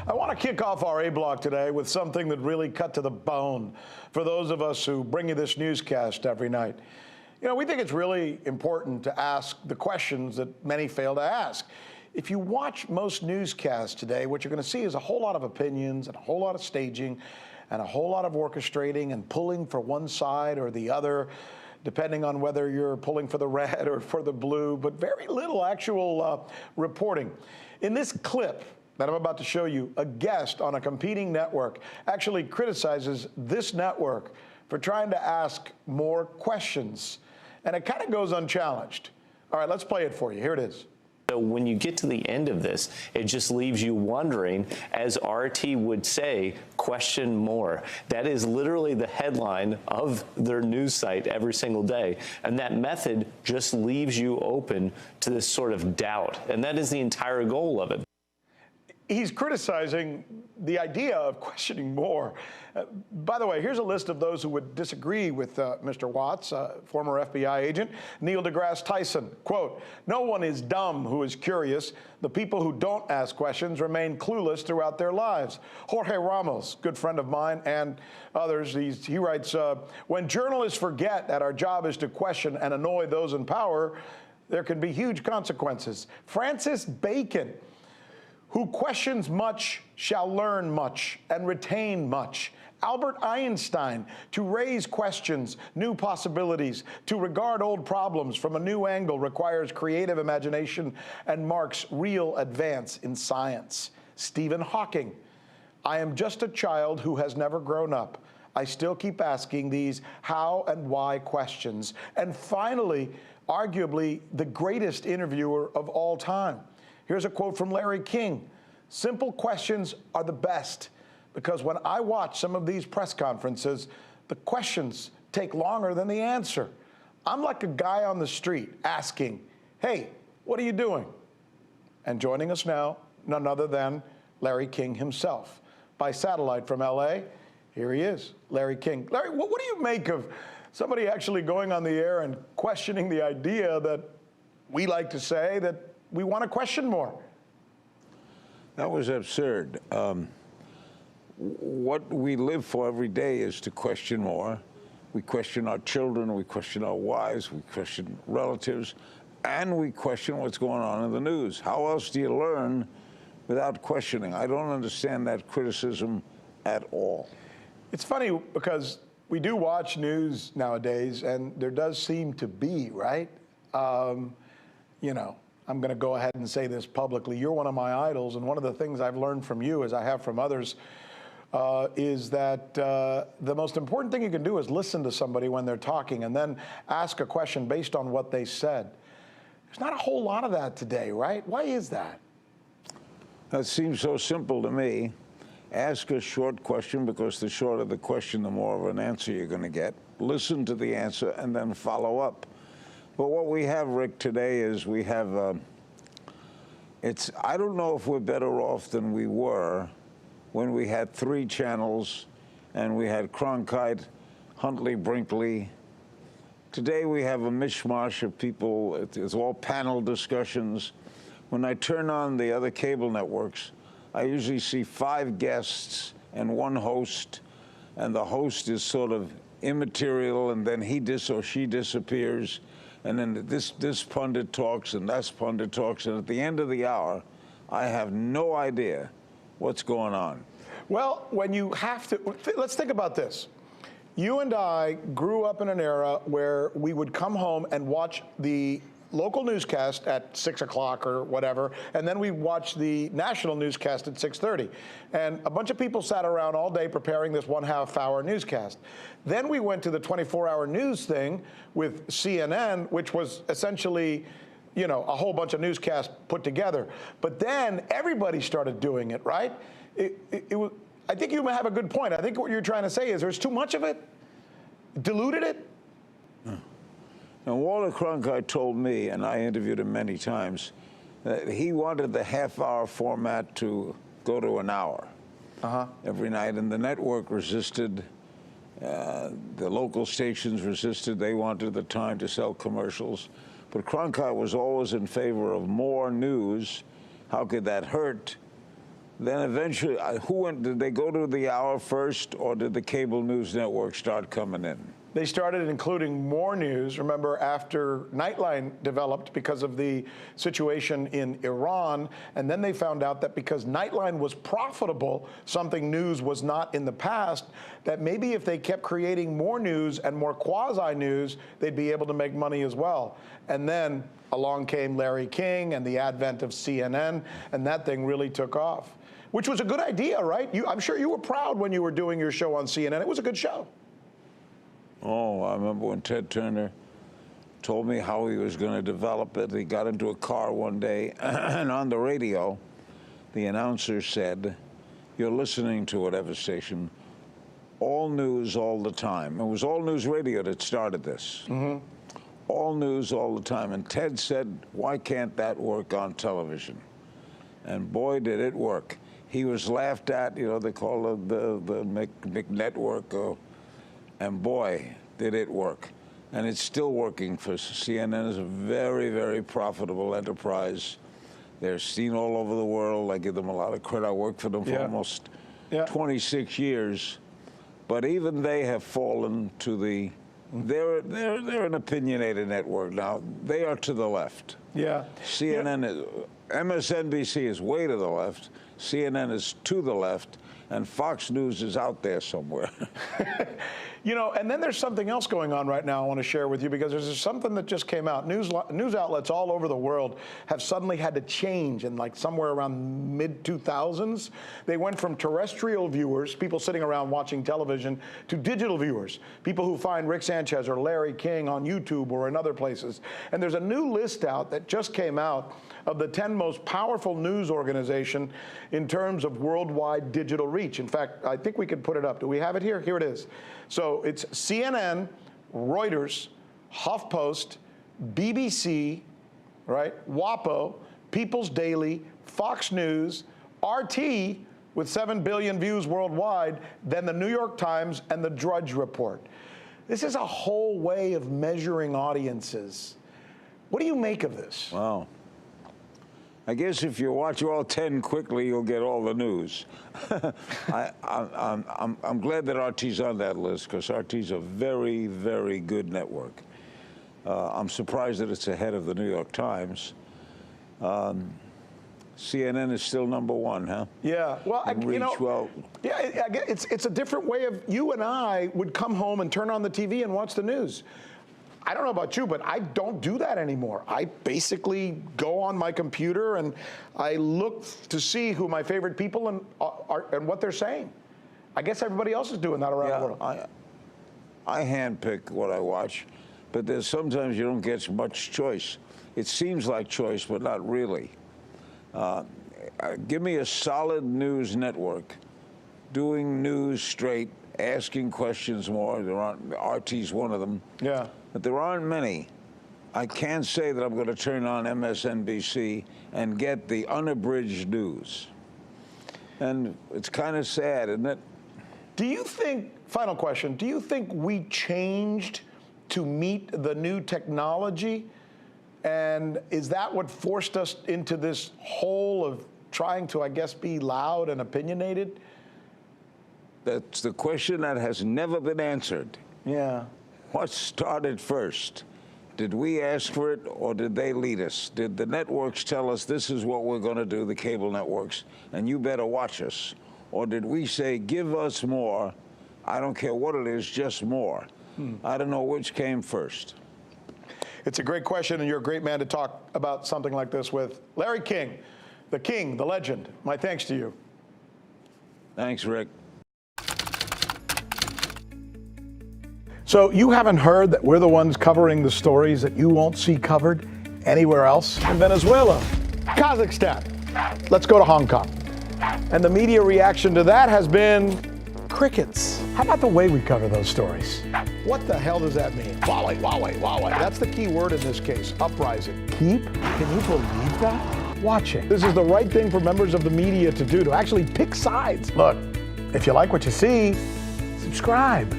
I want to kick off our A block today with something that really cut to the bone for those of us who bring you this newscast every night. You know, we think it's really important to ask the questions that many fail to ask. If you watch most newscasts today, what you're going to see is a whole lot of opinions and a whole lot of staging and a whole lot of orchestrating and pulling for one side or the other, depending on whether you're pulling for the red or for the blue, but very little actual reporting. In this clip that I'm about to show you, a guest on a competing network actually criticizes this network for trying to ask more questions. And it kind of goes unchallenged. All right, let's play it for you. Here it is. So when you get to the end of this, it just leaves you wondering, as RT would say, question more. That is literally the headline of their news site every single day. And that method just leaves you open to this sort of doubt. And that is the entire goal of it. He's criticizing the idea of questioning more. By the way, here's a list of those who would disagree with Mr. Watts, former FBI agent. Neil deGrasse Tyson, quote, "No one is dumb who is curious. The people who don't ask questions remain clueless throughout their lives." Jorge Ramos, good friend of mine and others, he writes, "When journalists forget that our job is to question and annoy those in power, there can be huge consequences." Francis Bacon, "Who questions much shall learn much and retain much." Albert Einstein, "To raise questions, new possibilities, to regard old problems from a new angle requires creative imagination and marks real advance in science." Stephen Hawking, "I am just a child who has never grown up. I still keep asking these how and why questions." And finally, arguably the greatest interviewer of all time. Here's a quote from Larry King. "Simple questions are the best, because when I watch some of these press conferences, the questions take longer than the answer. I'm like a guy on the street asking, 'Hey, what are you doing?'" And joining us now, none other than Larry King himself. By satellite from LA, here he is, Larry King. Larry, what do you make of somebody actually going on the air and questioning the idea that we like to say that we want to question more? That was absurd. What we live for every day is to question more. We question our children, we question our wives, we question relatives, and we question what's going on in the news. How else do you learn without questioning? I don't understand that criticism at all. It's funny because we do watch news nowadays, and there does seem to be, right? You know, I'm going to go ahead and say this publicly. You're one of my idols, and one of the things I've learned from you, as I have from others, is that the most important thing you can do is listen to somebody when they're talking and then ask a question based on what they said. There's not a whole lot of that today, right? Why is that? That seems so simple to me. Ask a short question, because the shorter the question, the more of an answer you're going to get. Listen to the answer and then follow up. But what we have, Rick, today is we have, I don't know if we're better off than we were when we had 3 channels and we had Cronkite, Huntley, Brinkley. Today we have a mishmash of people. It's all panel discussions. When I turn on the other cable networks, I usually see 5 guests and 1 host, and the host is sort of immaterial, and then he or she disappears. And then this pundit talks and that pundit talks, and at the end of the hour, I have no idea what's going on. Well, when you have to, let's think about this. You and I grew up in an era where we would come home and watch the local newscast at 6 o'clock or whatever, and then we watched the national newscast at 6:30. And a bunch of people sat around all day preparing this 1/2-hour newscast. Then we went to the 24-hour news thing with CNN, which was essentially, you know, a whole bunch of newscasts put together. But then everybody started doing it, right? I think you have a good point. I think what you're trying to say is there's too much of it, diluted it. Now, Walter Cronkite told me, and I interviewed him many times, that he wanted the half-hour format to go to an hour every night, and the network resisted. The local stations resisted. They wanted the time to sell commercials. But Cronkite was always in favor of more news. How could that hurt? Then eventually, did they go to the hour first, or did the cable news network start coming in? They started including more news, remember, after Nightline developed because of the situation in Iran. And then they found out that because Nightline was profitable, something news was not in the past, that maybe if they kept creating more news and more quasi-news, they'd be able to make money as well. And then along came Larry King and the advent of CNN, and that thing really took off, which was a good idea, right? I'm sure you were proud when you were doing your show on CNN. It was a good show. Oh, I remember when Ted Turner told me how he was going to develop it. He got into a car one day, and on the radio, the announcer said, "You're listening to whatever station, all news all the time." It was All News Radio that started this. Mm-hmm. All news all the time. And Ted said, "Why can't that work on television?" And boy, did it work. He was laughed at, you know, they call it the McNetwork. And boy, did it work. And it's still working for CNN. Is a very, very profitable enterprise. They're seen all over the world. I give them a lot of credit. I worked for them for almost 26 years. But even they have fallen to the, they're an opinionated network now. They are to the left. Yeah. CNN is, MSNBC is way to the left. CNN is to the left. And Fox News is out there somewhere. You know, and then there's something else going on right now I want to share with you, because there's something that just came out. News outlets all over the world have suddenly had to change in like somewhere around mid-2000s. They went from terrestrial viewers, people sitting around watching television, to digital viewers, people who find Rick Sanchez or Larry King on YouTube or in other places. And there's a new list out that just came out of the 10 most powerful news organization in terms of worldwide digital reach. In fact, I think we could put it up. Do we have it here? Here it is. So it's CNN, Reuters, HuffPost, BBC, right, WAPO, People's Daily, Fox News, RT with 7 billion views worldwide, then the New York Times and the Drudge Report. This is a whole way of measuring audiences. What do you make of this? Wow. I guess if you watch all 10 quickly, you'll get all the news. I'm glad that RT's on that list, because RT's a very, very good network. I'm surprised that it's ahead of the New York Times. CNN is still #1, huh? Yeah. Well, you know, yeah, it's a different way of, you and I would come home and turn on the TV and watch the news. I don't know about you, but I don't do that anymore. I basically go on my computer and I look to see who my favorite people are and what they're saying. I guess everybody else is doing that around the world. I handpick what I watch, but there's sometimes you don't get much choice. It seems like choice, but not really. Give me a solid news network, doing news straight, asking questions more. RT's one of them. Yeah. But there aren't many. I can't say that I'm going to turn on MSNBC and get the unabridged news. And it's kind of sad, isn't it? Do you think, final question, do you think we changed to meet the new technology? And is that what forced us into this hole of trying to, I guess, be loud and opinionated? That's the question that has never been answered. Yeah. What started first? Did we ask for it, or did they lead us? Did the networks tell us this is what we're going to do, the cable networks, and you better watch us? Or did we say, give us more, I don't care what it is, just more? I don't know which came first. It's a great question, and you're a great man to talk about something like this with. Larry King, the legend, my thanks to you. Thanks, Rick. So you haven't heard that we're the ones covering the stories that you won't see covered anywhere else? In Venezuela, Kazakhstan, let's go to Hong Kong. And the media reaction to that has been crickets. How about the way we cover those stories? What the hell does that mean? Wowee, wowee, wowee. That's the key word in this case, uprising. Can you believe that? Watching. This is the right thing for members of the media to do, to actually pick sides. Look, if you like what you see, subscribe.